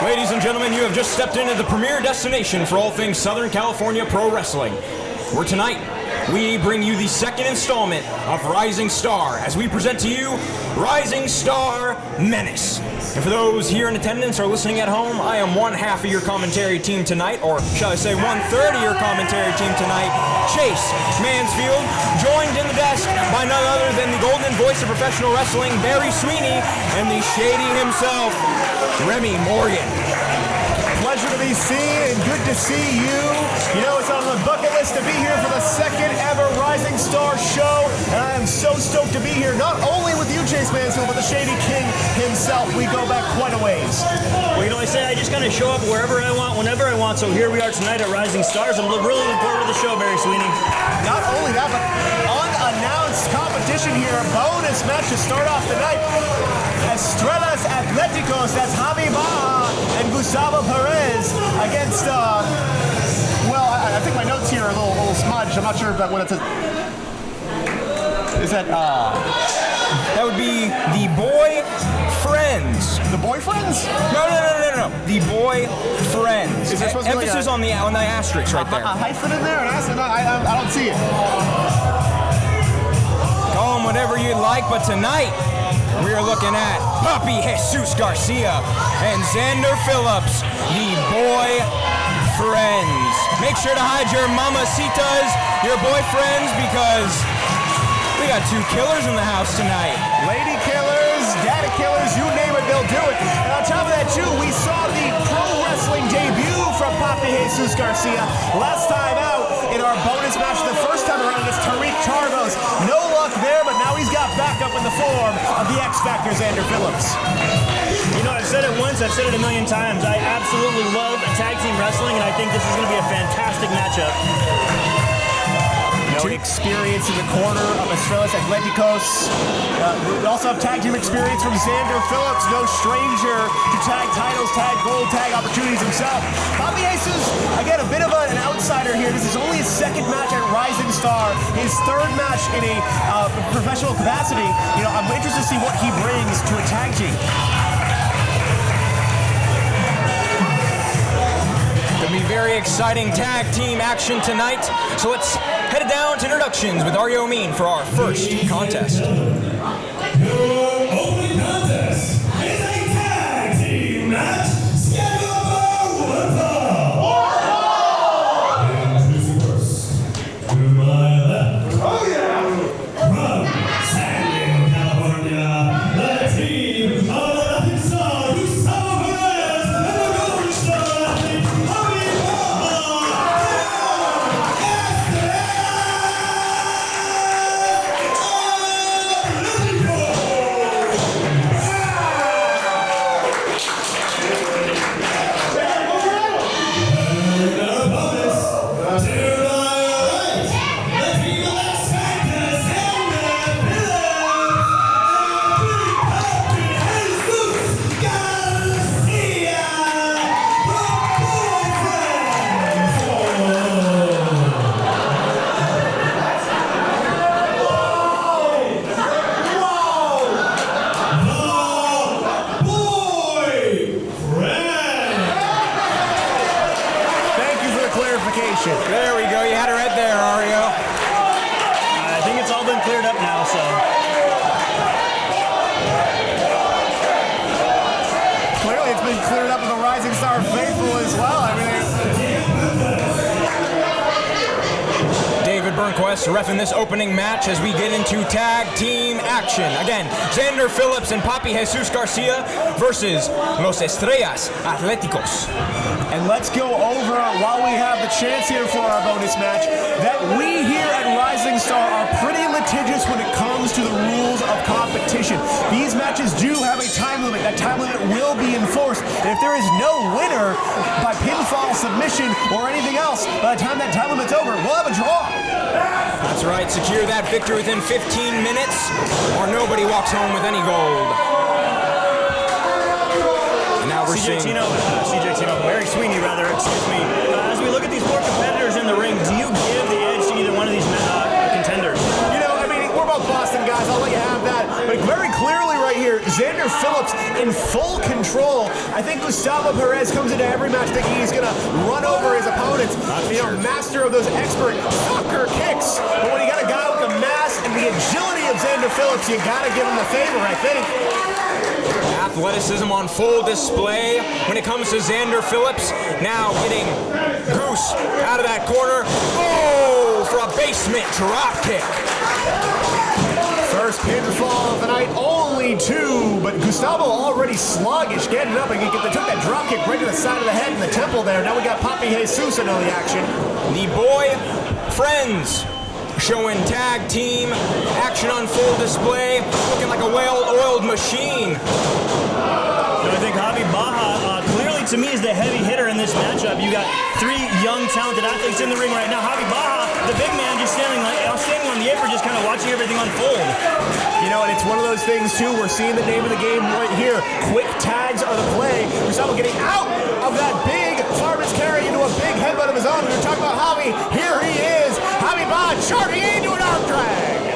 Ladies and gentlemen, you have just stepped into the premier destination for all things Southern California Pro Wrestling. Where tonight, we bring you the second installment of Rising Star as we present to you Rising Star Menace. And for those here in attendance or listening at home, I am one half of your commentary team tonight, or shall I say 1/3 of your commentary team tonight, Chase Mansfield, joined in the desk by none other than the golden voice of professional wrestling, Barry Sweeney, and the shady himself, Remy Morgan. Pleasure to be seen and good to see you. You know, it's on the bucket list to be here for the second ever Rising Star show, and I am so stoked to be here, not only with you, Chase Mansfield, but the Shady King himself. We go back quite a ways. Well, you know, I say I just kind of show up wherever I want, whenever I want, so here we are tonight at Rising Stars. I'm really looking forward to the show, Barry Sweeney. Not only that, but unannounced competition here, a bonus match to start off the night. Estrellas Atleticos, that's Javi Baja and Gustavo Perez against, well, I think my notes here are a little smudged. I'm not sure if that what it says. Is that, That would be the Boy Friends. the boyfriends? No. The Boy Friends. Is there supposed to be like Emphasis on the asterisk right there. A hyphen in there? And I don't see it. Call them whatever you'd like, but tonight we are looking at Papi Jesus Garcia and Xander Phillips, the Boy Friends. Make sure to hide your mamacitas, your boyfriends, because we got two killers in the house tonight. Lady killers, daddy killers, you name it, they'll do it. And on top of that, too, we saw the pro wrestling debut from Papi Jesus Garcia last time out in our bonus match. The first time around against Tariq Chargos. No luck there, but now he's got backup in the form of the X Factor, Xander Phillips. You know, I've said it once, I've said it a million times. I absolutely love tag team wrestling, and I think this is going to be a fantastic matchup. No experience in the corner of Estrellas Atleticos. We also have tag team experience from Xander Phillips, no stranger to tag titles, tag gold, tag opportunities himself. Papi Jesus, again, a bit of an outsider here. This is only his second match at Rising Star, his third match in a professional capacity. You know, I'm interested to see what he brings to a tag team. Gonna be very exciting tag team action tonight. So let's head down to introductions with Ario Amin for our first contest. Your opening contest is a tag team match scheduled for one fall. Introducing first, to my left. Oh yeah! From San Diego, California, the team of the Rising Star, Gustavo Perez, and the Golden Star athlete, Javi There we go. You had it right there, Ario. I think it's all been cleared up now, so. Clearly, it's been cleared up with the Rising Star faithful as well. I mean, David Burnquist reffing this opening match as we get into tag team action. Again, Xander Phillips and Papi Jesus Garcia versus Los Estrellas Atleticos. and let's go over, while we have the chance here for our bonus match, that we here at Rising Star are pretty litigious when it comes to the rules of competition. These matches do have a time limit. That time limit will be enforced. And if there is no winner by pinfall, submission, or anything else, by the time that time limit's over, we'll have a draw. That's right. Secure that victory within 15 minutes, or nobody walks home with any gold. And now we're seeing Barry Sweeney, rather, excuse me. As we look at these four competitors in the ring, do you give the edge to either one of these contenders? You know, I mean, we're both Boston guys. I'll let you have that. But very clearly right here. Xander Phillips in full control. I think Gustavo Perez comes into every match thinking he's going to run over his opponents. Master of those expert soccer kicks. But when you got a guy with the mass and the agility of Xander Phillips, you got to give him the favor, I think. Athleticism on full display when it comes to Xander Phillips. Now getting Goose out of that corner. Oh, for a basement drop kick. First pinfall of the night, only 2, but Gustavo already sluggish getting up and they took that drop kick right to the side of the head and the temple there. Now we got Papi Jesus into the action. The boy friends showing tag team action on full display, looking like a well-oiled machine. I think Javi Baja clearly to me is the heavy hitter in this matchup. You got 3 young talented athletes in the ring right now. Javi Baja, the big man, just standing on the apron, just kind of watching everything unfold. You know, and it's one of those things too, we're seeing the name of the game right here. Quick tags are the play. Gustavo getting out of that big fireman's carry into a big headbutt of his own. We were talking about Javi, here he is. Javi Baja charging into an arm drag.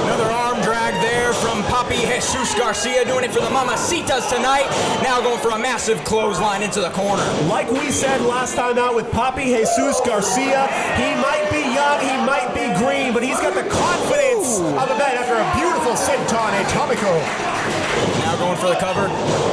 Another arm drag there from Papi Jesus Garcia, doing it for the Mamacitas tonight. Now going for a massive clothesline into the corner. Like we said last time out with Papi Jesus Garcia, he might be young, he might be green, but he's got the confidence of a vet after a beautiful senton atomico. Now going for the cover.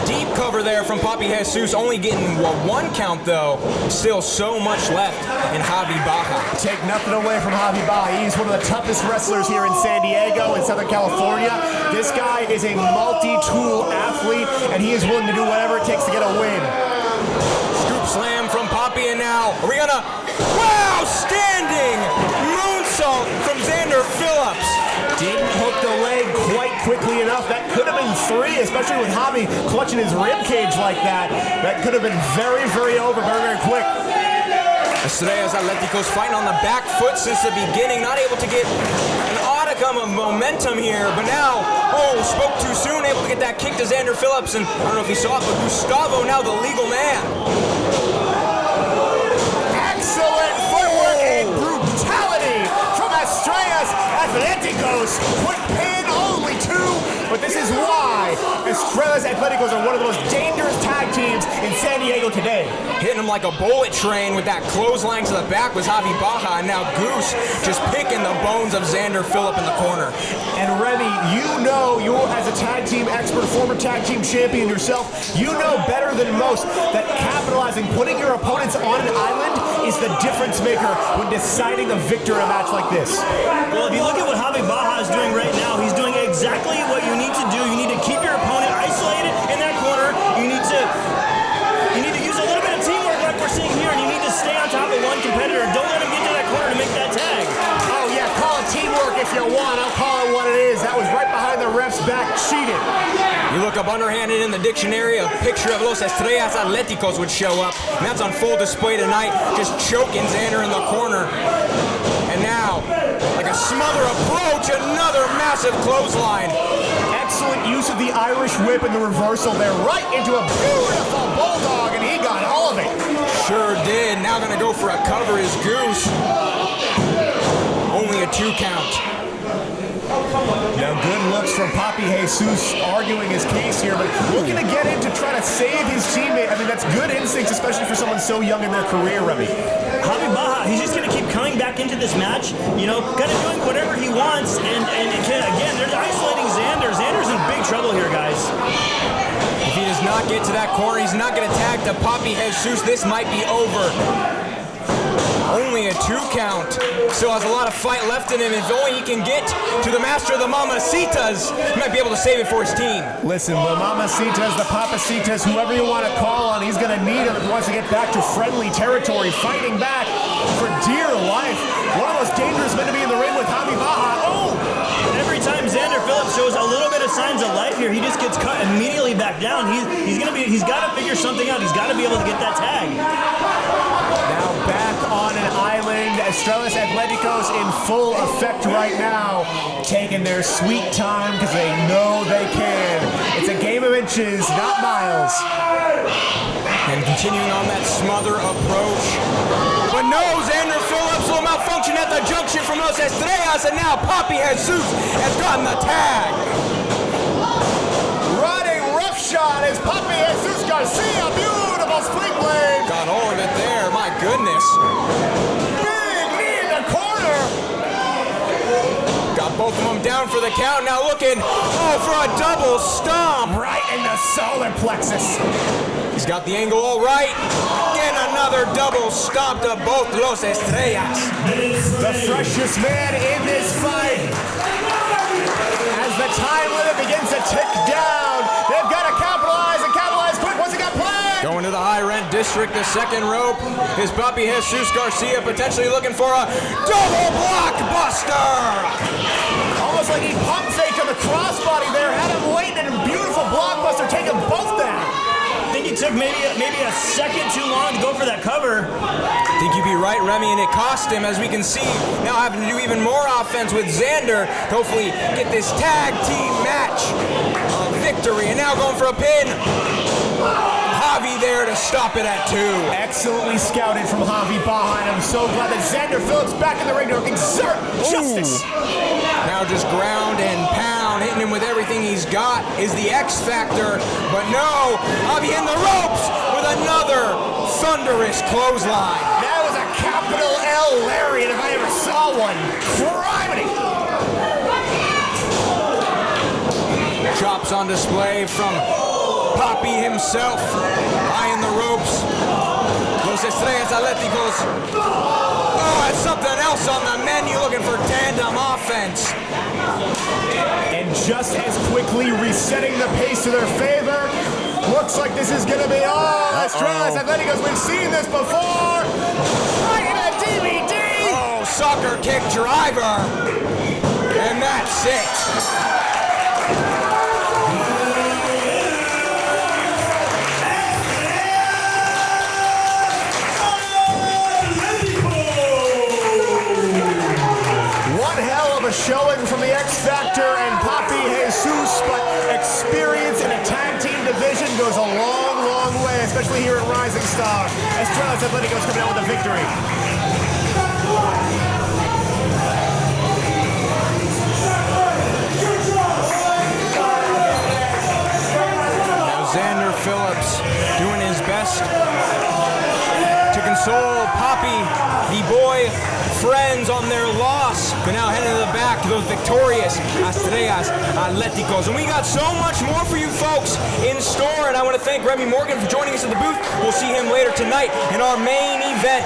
Deep cover there from Papi Jesus, only getting 1 count though. Still so much left in Javi Baja. Take nothing away from Javi Baja. He's one of the toughest wrestlers here in San Diego, in Southern California. This guy is a multi-tool athlete, and he is willing to do whatever it takes to get a win. Scoop slam from Papi, and now are we gonna... Wow! Standing moonsault from Xander Phillips. Didn't hook the leg quite quickly enough. That could have been 3, especially with Javi clutching his rib cage like that. That could have been very, very over, very, very quick. Estrellas Atleticos fighting on the back foot since the beginning, not able to get an modicum of momentum here, but now, spoke too soon, able to get that kick to Xander Phillips, and I don't know if you saw it, but Gustavo now the legal man. Excellent footwork and brutality from Estrellas Athleticos. Quick pin, only 2, but this is why Estrellas Atleticos are one of the most dangerous tag teams in San Diego today. Hitting him like a bullet train with that clothesline to the back was Javi Baja, and now Goose just picking the bones of Xander Phillip in the corner. And Remy, you know, you as a tag team expert, former tag team champion yourself, you know better than most that capitalizing, putting your opponents on an island is the difference maker when deciding a victor in a match like this. Well, if you look at what Javi Baja is doing right now, he's doing exactly what you need to do. You need to keep your opponent isolated in that corner. You need to use a little bit of teamwork like we're seeing here, and you need to stay on top of one competitor. Don't let him get to that corner to make that tag. Oh yeah, call it teamwork if you want. I'll call it what it is. That was right behind the ref's back, cheated. You look up underhanded in the dictionary, a picture of Los Estrellas Atleticos would show up, and that's on full display tonight, just choking Xander in the corner. And now, like a smother approach, another massive clothesline. Excellent use of the Irish whip and the reversal there, right into a beautiful bulldog, and he got all of it. Sure did. Now gonna go for a cover is Goose. Only a 2 count. Now good looks from Papi Jesus arguing his case here, but looking to get in to try to save his teammate. I mean, that's good instincts, especially for someone so young in their career, Remy. Javi Baja, he's just going to keep coming back into this match, you know, kind of doing whatever he wants, and again, they're isolating Xander. Xander's in big trouble here, guys. If he does not get to that corner, he's not going to tag to Papi Jesus. This might be over. Only a 2 count. Still has a lot of fight left in him. If only he can get to the master of the Mamacitas, he might be able to save it for his team. Listen, the Mamacitas, the Papacitas, whoever you want to call on, he's going to need him if he wants to get back to friendly territory, fighting back for dear life. One of those dangerous men to be in the ring with Javi Baja. Oh! Every time Xander Phillips shows a little bit of signs of life here, he just gets cut immediately back down. He's got to figure something out. He's got to be able to get that tag. Now back on an island, Estrellas Atleticos in full effect right now, taking their sweet time because they know they can. It's a game of inches, not miles. And continuing on that smother approach. But no, Xander Phillips little malfunction at the junction from Los Estrellas, and now Papi Jesus has gotten the tag. Running roughshod is Papi Jesus Garcia. Beautiful spring blade. Got all of it there, my goodness. Big knee in the corner. Got both of them down for the count, now looking, for a double stomp. Right in the solar plexus. He's got the angle all right. And another double stomp to both Los Estrellas. The freshest man in this fight. As the time limit begins to tick down, they've got to capitalize and capitalize quick. What's he got planned? Going to the high rent district, the second rope is Papi Jesus Garcia potentially looking for a double blockbuster. Almost like he pump faked on the crossbody there, had him waiting and a beautiful blockbuster, take them both down. I think he took maybe a second too long to go for that cover. I think you'd be right, Remy, and it cost him, as we can see, now having to do even more offense with Xander to hopefully get this tag team match victory. And now going for a pin. Javi there to stop it at 2. Excellently scouted from Javi Baja, and I'm so glad that Xander Phillips back in the ring to exert justice. Now just ground and pound, hitting him with everything he's got is the X Factor, but no, Javi in the ropes with another thunderous clothesline. That was a capital L lariat if I ever saw one. Criminy! Chops on display from Papi himself, eyeing the ropes. Los Estrellas Atleticos. Oh, that's something else on the menu, looking for tandem offense. And just as quickly resetting the pace to their favor. Looks like this is gonna be all Estrellas Atleticos. We've seen this before. Right in a DVD. Oh, soccer kick driver. And that's it. Showing from the X Factor and Papi Jesus, but experience in a tag team division goes a long, long way, especially here at Rising Star. Estrellas Atleticos coming out with a victory. Now Xander Phillips doing his best to console Papi, the boy friends on their loss, but now heading to the back to those victorious Estrellas Atleticos. And we got so much more for you folks in store, and I want to thank Remy Morgan for joining us at the booth. We'll see him later tonight in our main event.